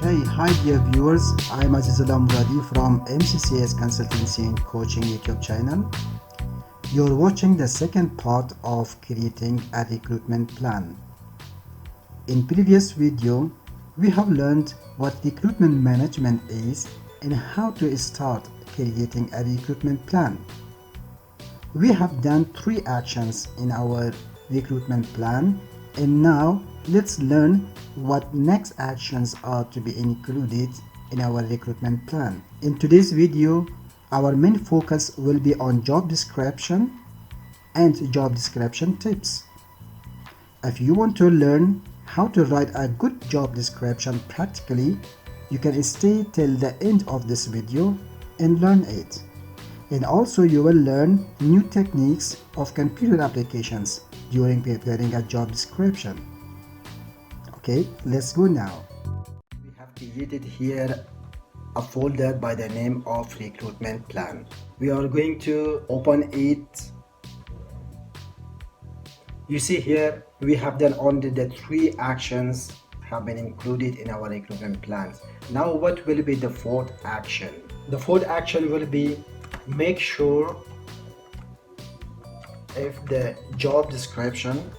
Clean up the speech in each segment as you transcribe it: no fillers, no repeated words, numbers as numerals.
Hey, hi dear viewers, I'm Muradi from MCCS Consultancy and Coaching YouTube channel. You're watching the second part of creating a recruitment plan. In previous video, we have learned what recruitment management is and how to start creating a recruitment plan. We have done 3 actions in our recruitment plan, and now let's learn what next actions are to be included in our recruitment plan. In today's video, our main focus will be on job description and job description tips. If you want to learn how to write a good job description practically, you can stay till the end of this video and learn it. And also you will learn new techniques of computer applications during preparing a job description. Okay, let's go now. We have created here a folder by the name of Recruitment Plan. We are going to open it. You see here we have done only the 3 actions have been included in our recruitment plans. Now what will be the 4th action? The 4th action will be make sure if the job description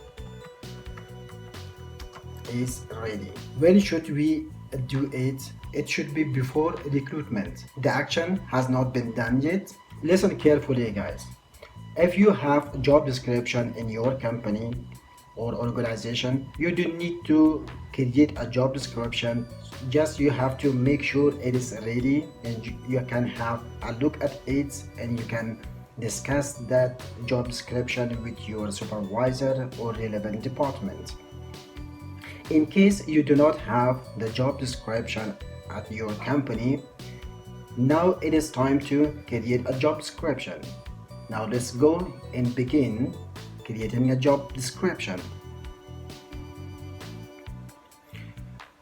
is ready. When should we do it? It should be before recruitment. The action has not been done yet. Listen carefully, guys. If you have job description in your company or organization, you don't need to create a job description. Just you have to make sure it is ready and you can have a look at it and you can discuss that job description with your supervisor or relevant department. In case you do not have the job description at your company, now it is time to create a job description. Now let's go and begin creating a job description.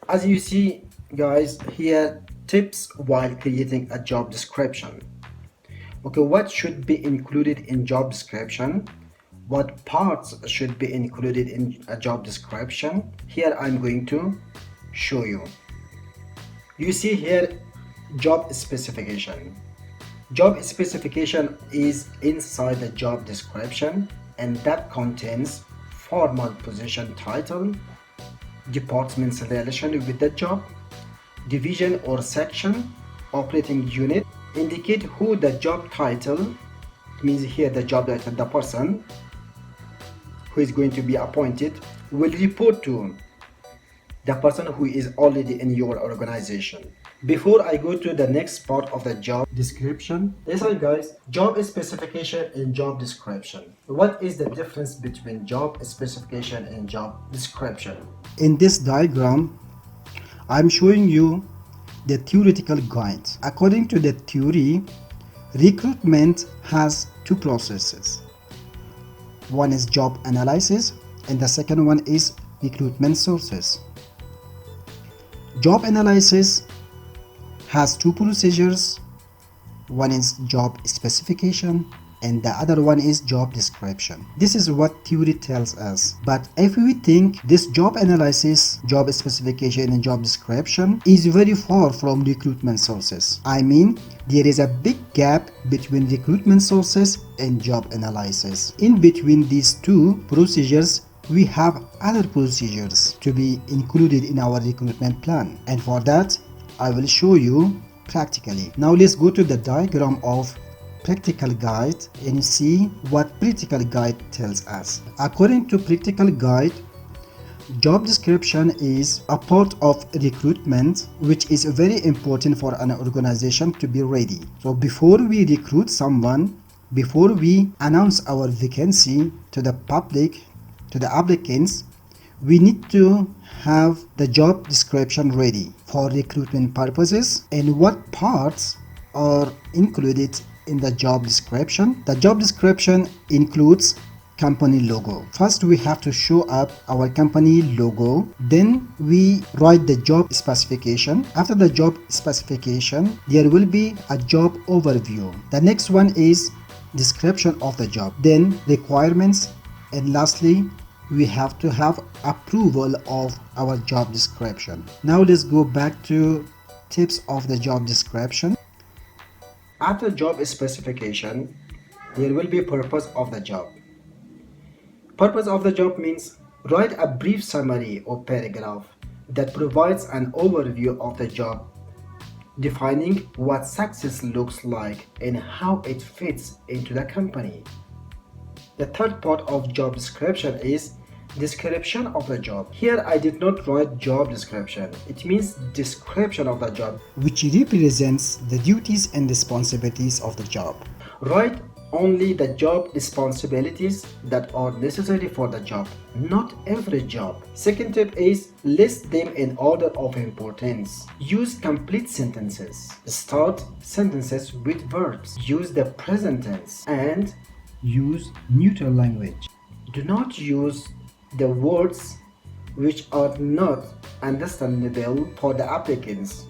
As you see, guys, here tips while creating a job description. Okay, what should be included in job description? What parts should be included in a job description? Here I'm going to show you. You see here job specification. Job specification is inside the job description and that contains formal position title, department's relation with the job, division or section, operating unit, indicate who the job title, means here the job title, the person who is going to be appointed will report to, the person who is already in your organization. Before I go to the next part of the job description, listen guys, job specification and job description. What is the difference between job specification and job description? In this diagram, I'm showing you the theoretical guide. According to the theory, recruitment has 2 processes. One is job analysis and the second one is recruitment sources. Job analysis has 2 procedures. One is job specification and the other one is job description. This is what theory tells us. But if we think this job analysis, job specification and job description is very far from recruitment sources. I mean, there is a big gap between recruitment sources and job analysis. In between these 2 procedures, we have other procedures to be included in our recruitment plan. And for that, I will show you practically. Now let's go to the diagram of practical guide and see what practical guide tells us. According to practical guide, job description is a part of recruitment which is very important for an organization to be ready. So before we recruit someone, before we announce our vacancy to the public, to the applicants, we need to have the job description ready for recruitment purposes. And what parts are included in the job description? The job description includes company logo. First we have to show up our company logo, then we write the job specification. After the job specification, there will be a job overview. The next one is description of the job, then requirements, and lastly we have to have approval of our job description. Now let's go back to tips of the job description. After job specification, there will be purpose of the job. Purpose of the job means write a brief summary or paragraph that provides an overview of the job, defining what success looks like and how it fits into the company. The third part of job description is description of the job. Here I did not write job description. It means description of the job, which represents the duties and responsibilities of the job. Write only the job responsibilities that are necessary for the job, not every job. Second tip is list them in order of importance. Use complete sentences. Start sentences with verbs. Use the present tense and use neutral language. Do not use the words which are not understandable for the applicants,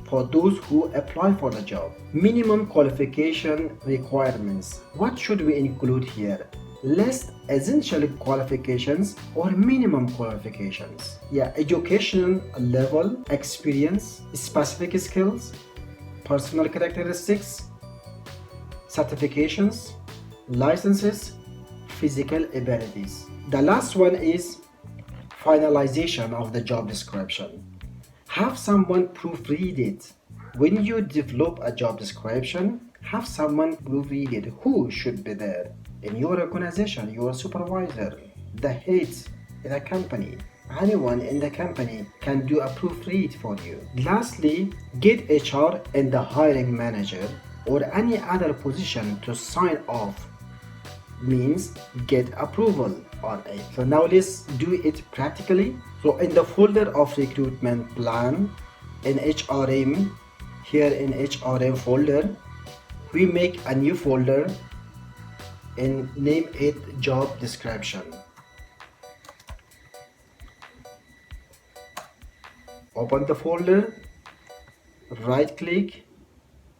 for those who apply for the job. Minimum qualification requirements. What should we include here? List essential qualifications or minimum qualifications. Education level, experience, specific skills, personal characteristics, certifications, licenses, physical abilities. The last one is finalization of the job description. Have someone proofread it. When you develop a job description, have someone proofread it. Who should be there? In your organization, your supervisor, the head in a company. Anyone in the company can do a proofread for you. Lastly, get HR and the hiring manager or any other position to sign off, means get approval on it. So now let's do it practically. So in the folder of recruitment plan in HRM, here in HRM folder, we make a new folder and name it job description. Open the folder, right click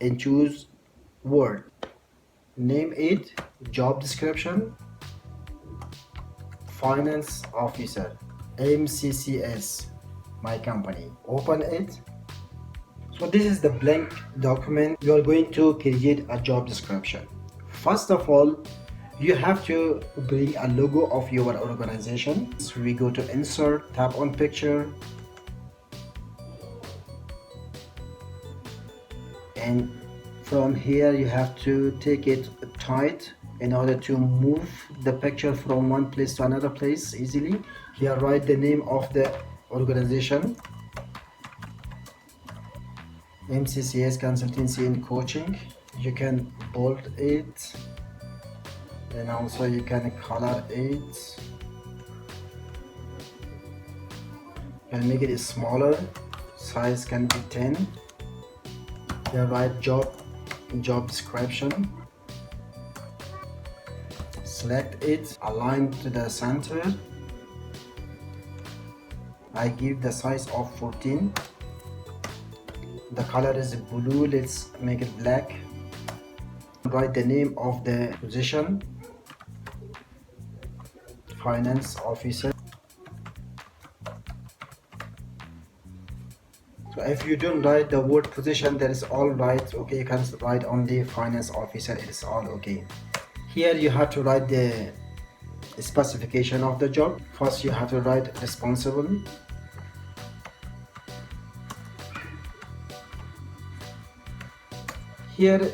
and choose Word. Name it job description, finance officer, MCCS, my company. Open it. So this is the blank document. You are going to create a job description. First of all, you have to bring a logo of your organization. So we go to insert, tap on picture, and from here you have to take it tight in order to move the picture from one place to another place easily. Here write the name of the organization, MCCS Consultancy and Coaching. You can bold it and also you can color it. You can make it smaller, size can be 10. Here write job description, select it, align to the center. I give the size of 14. The color is blue, let's make it black. Write the name of the position, finance officer. So if you don't write the word position, that is all right. Okay, you can write only finance officer, it is all okay. Here you have to write the specification of the job. First you have to write responsible. Here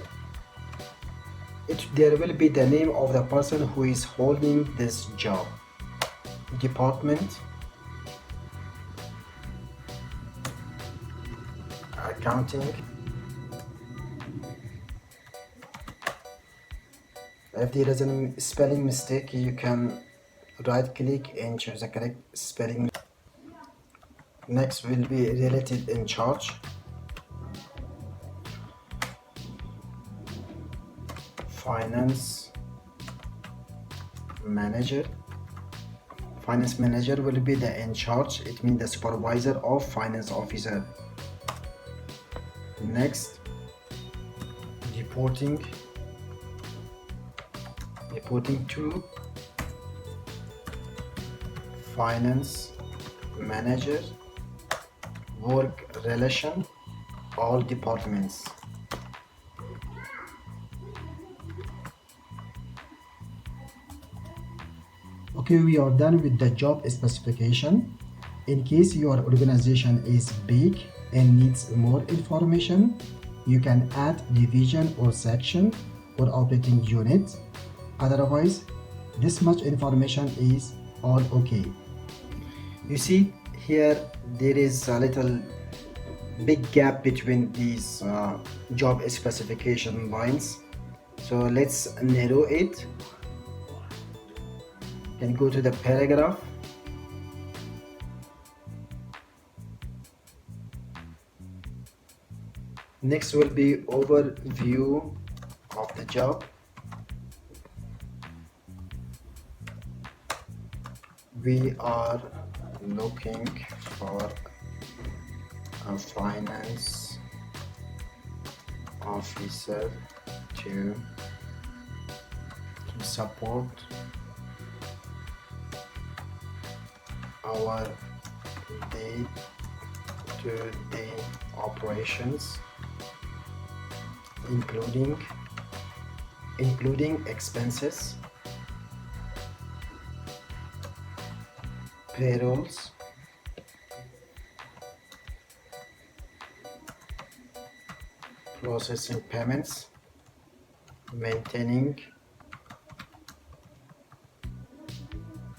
there will be the name of the person who is holding this job. Department, accounting. If there is a spelling mistake, you can right click and choose the correct spelling. Next will be related in charge. Finance manager. Finance manager will be the in charge, it means the supervisor of finance officer. Next, reporting to finance manager, work relation, all departments. Okay, we are done with the job specification. In case your organization is big and needs more information, you can add division or section or operating unit. Otherwise, this much information is all okay. You see here there is a little big gap between these job specification lines. So let's narrow it. Then go to the paragraph. Next will be overview of the job. We are looking for a finance officer to support our day-to-day operations, including expenses, payrolls, processing payments, maintaining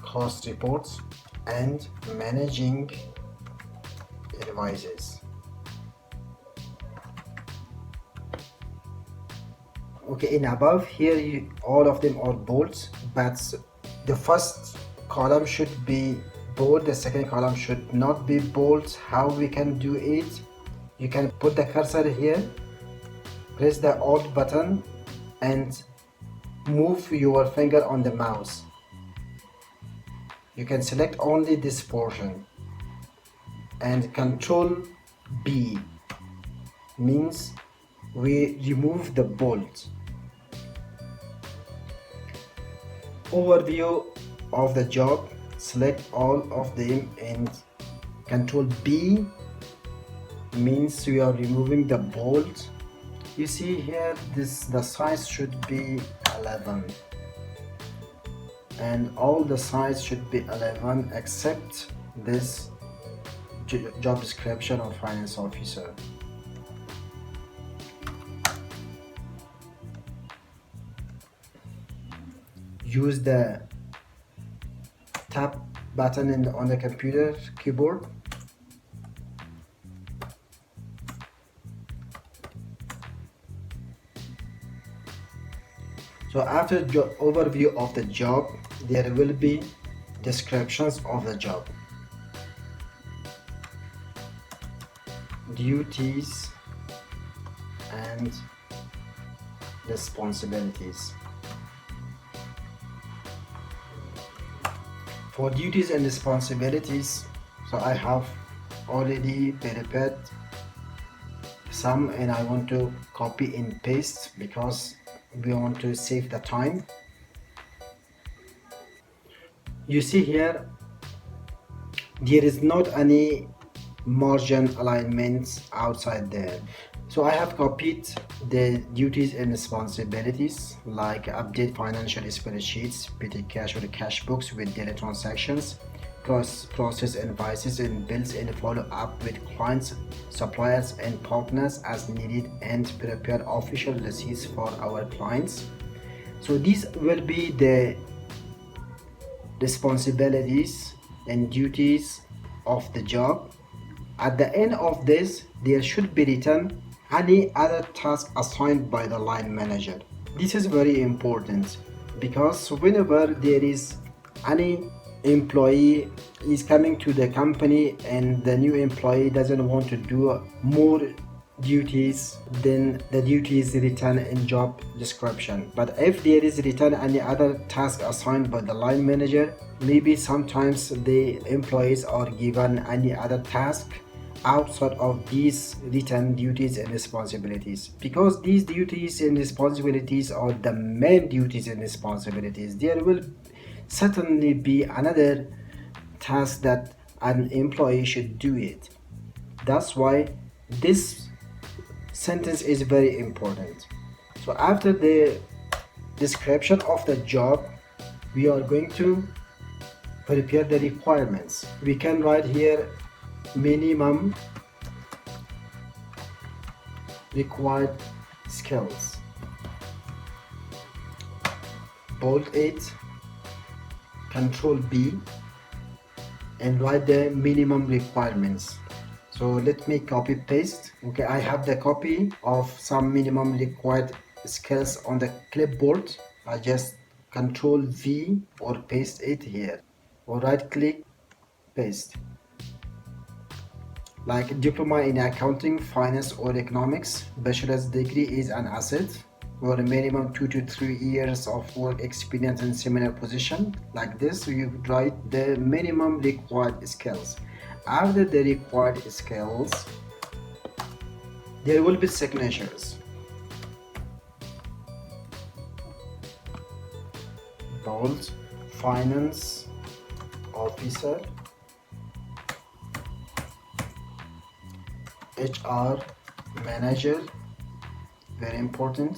cost reports, and managing invoices. Okay, in above here all of them are bolds, but the first column should be bold, the second column should not be bold. How we can do it? You can put the cursor here, press the Alt button and move your finger on the mouse. You can select only this portion, and Control B means we remove the bold. Overview of the job, select all of them, and Control B means we are removing the bold. You see here the size should be 11, and all the size should be 11 except this job description of finance officer. Use the tab button on the computer keyboard. So after overview of the job, there will be descriptions of the job, duties and responsibilities. For duties and responsibilities, so I have already prepared some and I want to copy and paste because we want to save the time. You see here there is not any margin alignments outside there, so I have copied the duties and responsibilities like update financial spreadsheets, petty cash or cash books with daily transactions, process invoices and bills, and follow up with clients, suppliers and partners as needed, and prepare official receipts for our clients. So these will be the responsibilities and duties of the job. At the end of this, there should be written any other task assigned by the line manager. This is very important because whenever there is any employee is coming to the company and the new employee doesn't want to do more duties, then the duty is written in job description. But if there is written any other task assigned by the line manager, maybe sometimes the employees are given any other task outside of these written duties and responsibilities, because these duties and responsibilities are the main duties and responsibilities. There will certainly be another task that an employee should do it. That's why this sentence is very important. So after the description of the job, we are going to prepare the requirements. We can write here minimum required skills, bold it, control B, and write the minimum requirements. So let me copy paste. Okay, I have the copy of some minimum required skills on the clipboard. I just control V or paste it here, or right click, paste. Like diploma in accounting, finance or economics, bachelor's degree is an asset, or a minimum 2 to 3 years of work experience in similar position. Like this, you write the minimum required skills. After the required skills, there will be signatures. Bold, finance officer, HR manager, very important.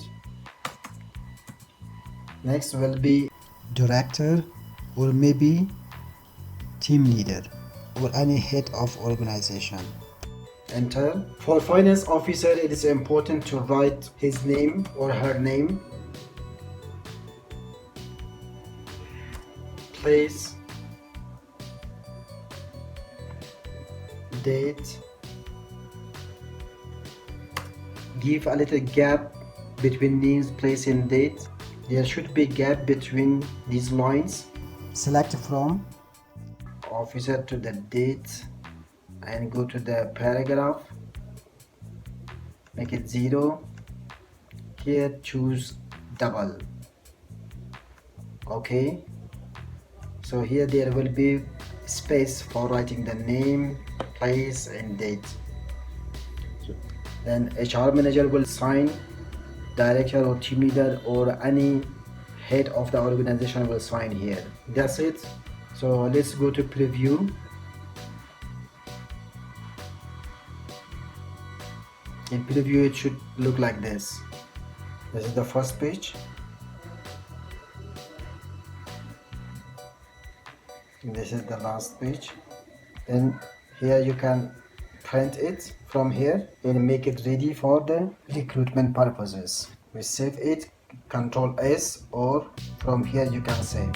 Next will be director, or maybe team leader, or any head of organization. Enter. For finance officer, it is important to write his name or her name, place, date. Give a little gap between names, place and date. There should be gap between these lines. Select from officer to the date and go to the paragraph. Make it 0. Here choose double. Okay. So here there will be space for writing the name, place and date. Then HR manager will sign, director or team leader or any head of the organization will sign here. That's it. So let's go to preview. In preview it should look like this. This is the first page. This is the last page. Then here you can print it from here and make it ready for the recruitment purposes. We save it, Control S, or from here you can save.